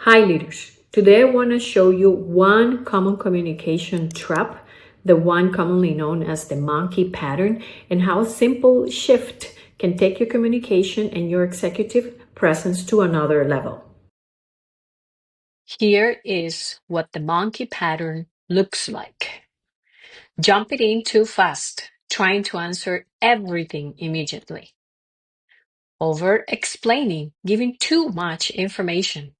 Hi leaders, today I want to show you one common communication trap, the one commonly known as the monkey pattern, and how a simple shift can take your communication and your executive presence to another level. Here is what the monkey pattern looks like. Jumping in too fast, trying to answer everything immediately. Over-explaining, giving too much information.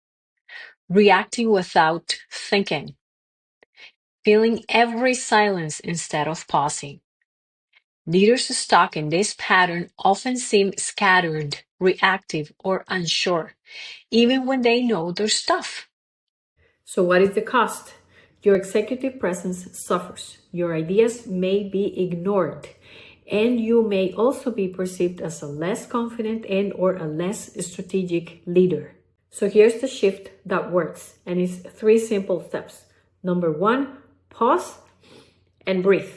Reacting without thinking. Filling every silence instead of pausing. Leaders stuck in this pattern often seem scattered, reactive, or unsure, even when they know their stuff. So what is the cost? Your executive presence suffers. Your ideas may be ignored, and you may also be perceived as a less confident and or a less strategic leader. So here's the shift that works, and it's 3 simple steps. Number 1, pause and breathe.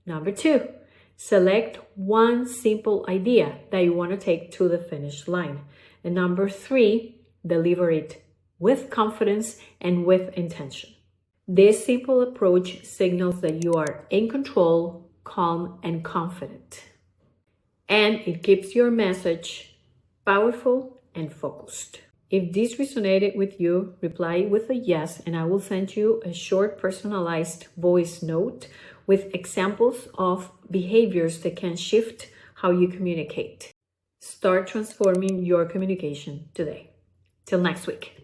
Number 2, select one simple idea that you want to take to the finish line. And number 3, deliver it with confidence and with intention. This simple approach signals that you are in control, calm, and confident. And it keeps your message powerful and focused. If this resonated with you, reply with a yes, and I will send you a short personalized voice note with examples of behaviors that can shift how you communicate. Start transforming your communication today. Till next week.